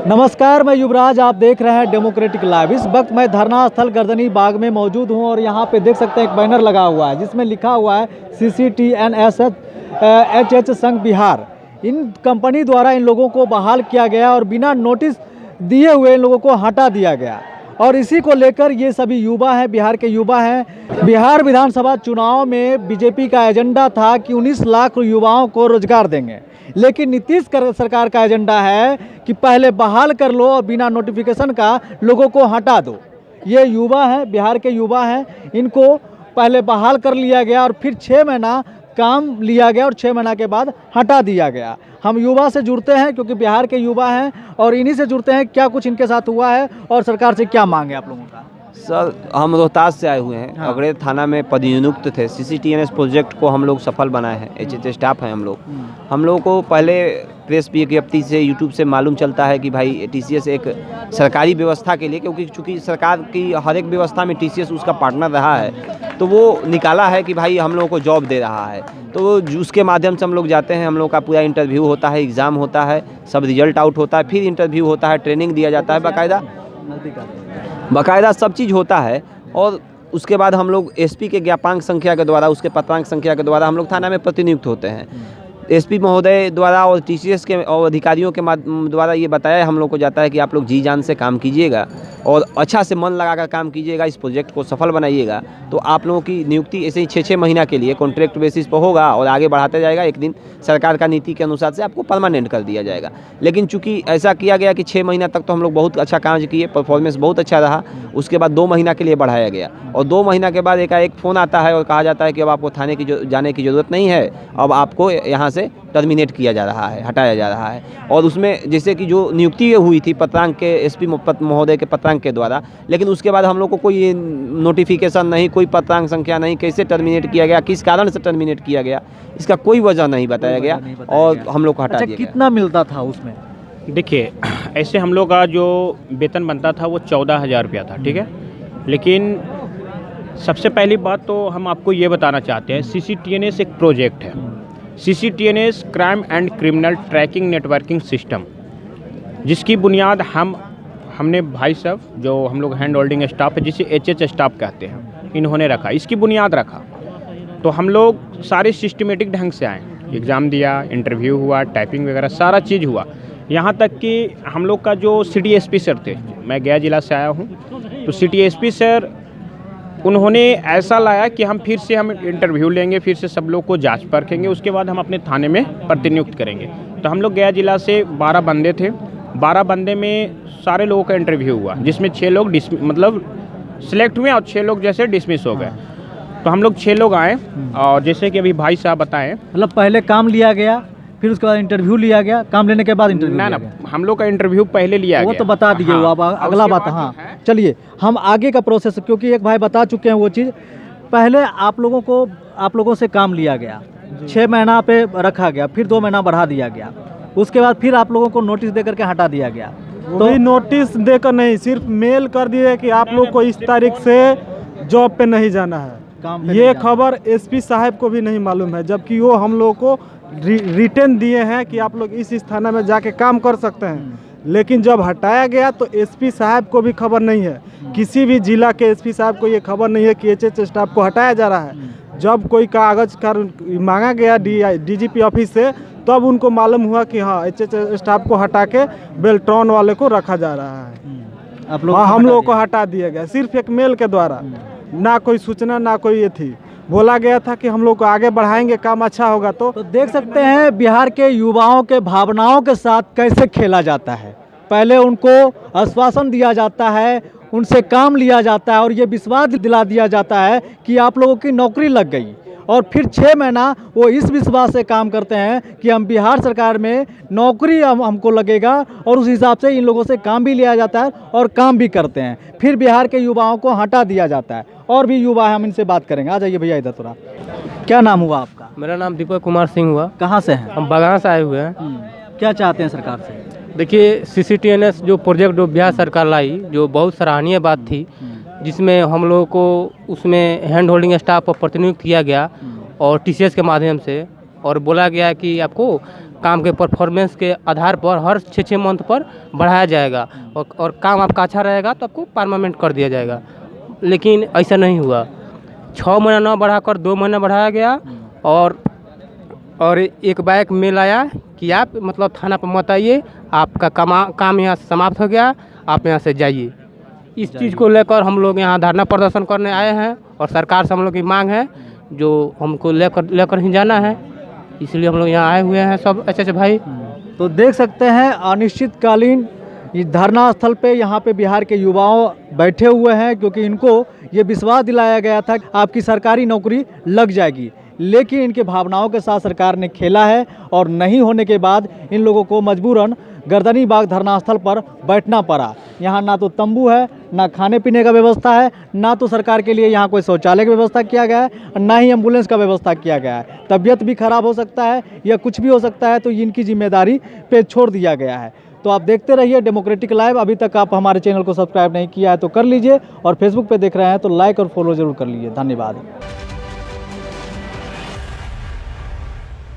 नमस्कार, मैं युवराज, आप देख रहे हैं डेमोक्रेटिक लाइव। इस वक्त मैं धरना स्थल गर्दनी बाग में मौजूद हूं और यहां पे देख सकते हैं एक बैनर लगा हुआ है जिसमें लिखा हुआ है CCTNSH संघ बिहार। इन कंपनी द्वारा इन लोगों को बहाल किया गया और बिना नोटिस दिए हुए इन लोगों को हटा दिया गया और इसी को लेकर ये सभी युवा हैं, बिहार के युवा हैं। बिहार विधानसभा चुनाव में बीजेपी का एजेंडा था कि 19 लाख युवाओं को रोजगार देंगे, लेकिन नीतीश सरकार का एजेंडा है कि पहले बहाल कर लो और बिना नोटिफिकेशन का लोगों को हटा दो। ये युवा हैं, बिहार के युवा हैं, इनको पहले बहाल कर लिया गया और फिर 6 महीना काम लिया गया और 6 महीना के बाद हटा दिया गया। हम युवा से जुड़ते हैं क्योंकि बिहार के युवा हैं और इन्हीं से जुड़ते हैं क्या कुछ इनके साथ हुआ है और सरकार से क्या मांगे आप लोगों का। सर, हम रोहतास से आए हुए हैं। हाँ। अगड़े थाना में पदनियुक्त थे। CCTNS प्रोजेक्ट को हम लोग सफल बनाए हैं। HH स्टाफ हैं हम लोग। हम लोगों को पहले प्रेस विज्ञप्ति से यूट्यूब से मालूम चलता है कि भाई TCS एक सरकारी व्यवस्था के लिए, क्योंकि चूँकि सरकार की हर एक व्यवस्था में TCS उसका पार्टनर रहा है, तो वो निकाला है कि भाई हम लोगों को जॉब दे रहा है। तो उसके माध्यम से हम लोग जाते हैं, हम लोग का पूरा इंटरव्यू होता है, एग्ज़ाम होता है, सब रिजल्ट आउट होता है, फिर इंटरव्यू होता है, ट्रेनिंग दिया जाता है, बाकायदा सब चीज़ होता है। और उसके बाद हम लोग SP के ज्ञापांक संख्या के द्वारा, उसके पत्रांक संख्या के द्वारा हम लोग थाना में प्रतिनियुक्त होते हैं। SP महोदय द्वारा और TCS के और अधिकारियों के द्वारा ये बताया हम लोग को जाता है कि आप लोग जी जान से काम कीजिएगा और अच्छा से मन लगाकर काम कीजिएगा, इस प्रोजेक्ट को सफल बनाइएगा, तो आप लोगों की नियुक्ति ऐसे ही 6-6 महीना के लिए कॉन्ट्रैक्ट बेसिस पर होगा और आगे बढ़ाते जाएगा। एक दिन सरकार का नीति के अनुसार से आपको परमानेंट कर दिया जाएगा। लेकिन चूंकि ऐसा किया गया कि 6 महीना तक तो हम लोग बहुत अच्छा काम किए, परफॉर्मेंस बहुत अच्छा रहा। उसके बाद 2 महीना के लिए बढ़ाया गया और 2 महीना के बाद एकाएक फ़ोन आता है और कहा जाता है कि अब आपको थाने की जाने की ज़रूरत नहीं है, अब आपको यहाँ से टर्मिनेट किया जा रहा है, हटाया जा रहा है। और उसमें जैसे कि जो नियुक्ति हुई थी पत्रांक के SP महोदय के पत्रांक के द्वारा, लेकिन उसके बाद हम लोग को कोई नोटिफिकेशन नहीं, कोई पत्रांक संख्या नहीं, कैसे टर्मिनेट किया गया, किस कारण से टर्मिनेट किया गया, इसका कोई वजह नहीं बताया गया और हम लोग को हटा दिया गया। कितना मिलता था उसमें? देखिए, ऐसे हम लोग का जो वेतन बनता था वो 14,000 रुपया था, ठीक है। लेकिन सबसे पहली बात तो हम आपको ये बताना चाहते हैं, CCTNS एक प्रोजेक्ट है। CCTNS crime and criminal tracking networking system, जिसकी बुनियाद हमने भाई साहब जो हम लोग हैंड होल्डिंग स्टाफ है, जिसे HH स्टाफ कहते हैं, इन्होंने रखा, इसकी बुनियाद रखा। तो हम लोग सारे सिस्टमेटिक ढंग से आए, एग्ज़ाम दिया, इंटरव्यू हुआ, टाइपिंग वगैरह सारा चीज़ हुआ। यहाँ तक कि हम लोग का जो सिटी SP सर थे, मैं गया जिला से आया हूँ, तो सिटी SP सर उन्होंने ऐसा लाया कि हम फिर से हम इंटरव्यू लेंगे, फिर से सब लोग को जांच परखेंगे, उसके बाद हम अपने थाने में प्रतिनियुक्त करेंगे। तो हम लोग गया जिला से 12 बंदे थे, 12 बंदे में सारे लोगों का इंटरव्यू हुआ, जिसमें 6 लोग मतलब सिलेक्ट हुए और 6 लोग जैसे डिसमिस हो गए। तो हम लोग 6 लोग आए और जैसे कि अभी भाई साहब बताएं, मतलब पहले काम लिया गया, फिर उसके बाद इंटरव्यू लिया गया, काम लेने के बाद इंटरव्यू ना हम लोग का इंटरव्यू पहले लिया गया, वो तो बता दिए। वो अब अगला बात। हाँ, चलिए हम आगे का प्रोसेस, क्योंकि एक भाई बता चुके हैं वो चीज़। पहले आप लोगों से काम लिया गया, 6 महीना पे रखा गया, फिर 2 महीना बढ़ा दिया गया, उसके बाद फिर आप लोगों को नोटिस दे करके हटा दिया गया। तो नोटिस देकर नहीं, सिर्फ मेल कर दिए कि आप लोग को इस तारीख से जॉब पे नहीं जाना है। ये खबर SP साहब को भी नहीं मालूम है, जबकि वो हम लोग को रिटर्न दिए हैं कि आप लोग इस थाना में जाके काम कर सकते हैं। लेकिन जब हटाया गया तो SP साहब को भी खबर नहीं है, किसी भी जिला के SP साहब को ये खबर नहीं है कि HH स्टाफ को हटाया जा रहा है। जब कोई कागज का मांगा गया DGP ऑफिस से, तब उनको मालूम हुआ कि हाँ, HH स्टाफ को हटा के बेल्ट्रॉन वाले को रखा जा रहा है। हम लोग को हटा दिया गया सिर्फ एक मेल के द्वारा, ना कोई सूचना, ना कोई ये थी। बोला गया था कि हम लोग को आगे बढ़ाएंगे, काम अच्छा होगा। तो देख सकते हैं बिहार के युवाओं के भावनाओं के साथ कैसे खेला जाता है। पहले उनको आश्वासन दिया जाता है, उनसे काम लिया जाता है और ये विश्वास दिला दिया जाता है कि आप लोगों की नौकरी लग गई, और फिर 6 महीना वो इस विश्वास से काम करते हैं कि हम बिहार सरकार में नौकरी हमको लगेगा, और उस हिसाब से इन लोगों से काम भी लिया जाता है और काम भी करते हैं। फिर बिहार के युवाओं को हटा दिया जाता है। और भी युवा है, हम इनसे बात करेंगे। आ जाइए भैया इधर थोड़ा। क्या नाम हुआ आपका? मेरा नाम दीपक कुमार सिंह हुआ। कहाँ से हैं? हम बगान से आए हुए हैं। क्या चाहते हैं सरकार से? देखिए, CCTNS जो प्रोजेक्ट जो बिहार सरकार लाई, जो बहुत सराहनीय बात थी, जिसमें हम लोगों को उसमें हैंड होल्डिंग स्टाफ पर प्रतिनियुक्त किया गया और TCS के माध्यम से, और बोला गया कि आपको काम के परफॉर्मेंस के आधार पर हर 6-6 मंथ पर बढ़ाया जाएगा और काम आपका अच्छा रहेगा तो आपको परमानेंट कर दिया जाएगा। लेकिन ऐसा नहीं हुआ, 6 महीना ना बढ़ाकर 2 महीना बढ़ाया गया और एक बैक मेल आया कि आप मतलब थाना पर मत आइए, आपका काम यहाँ से समाप्त हो गया, आप यहाँ से जाइए। इस चीज़ को लेकर हम लोग यहाँ धरना प्रदर्शन करने आए हैं और सरकार से हम लोग की मांग है जो हमको लेकर ही जाना है, इसलिए हम लोग यहाँ आए हुए हैं सब अच्छे भाई। तो देख सकते हैं अनिश्चितकालीन इस धरना स्थल पे यहाँ पे बिहार के युवाओं बैठे हुए हैं, क्योंकि इनको ये विश्वास दिलाया गया था कि आपकी सरकारी नौकरी लग जाएगी, लेकिन इनके भावनाओं के साथ सरकार ने खेला है और नहीं होने के बाद इन लोगों को मजबूरन गर्दनी बाग धरना स्थल पर बैठना पड़ा। यहाँ ना तो तंबू है, ना खाने पीने का व्यवस्था है, ना तो सरकार के लिए यहाँ कोई शौचालय की व्यवस्था किया गया है, ना ही एम्बुलेंस का व्यवस्था किया गया है। तबीयत भी खराब हो सकता है या कुछ भी हो सकता है, तो इनकी जिम्मेदारी पे छोड़ दिया गया है। तो आप देखते रहिए डेमोक्रेटिक लाइव। अभी तक आप हमारे चैनल को सब्सक्राइब नहीं किया है तो कर लीजिए, और फेसबुक पे देख रहे हैं तो लाइक और फॉलो जरूर कर लीजिए। धन्यवाद।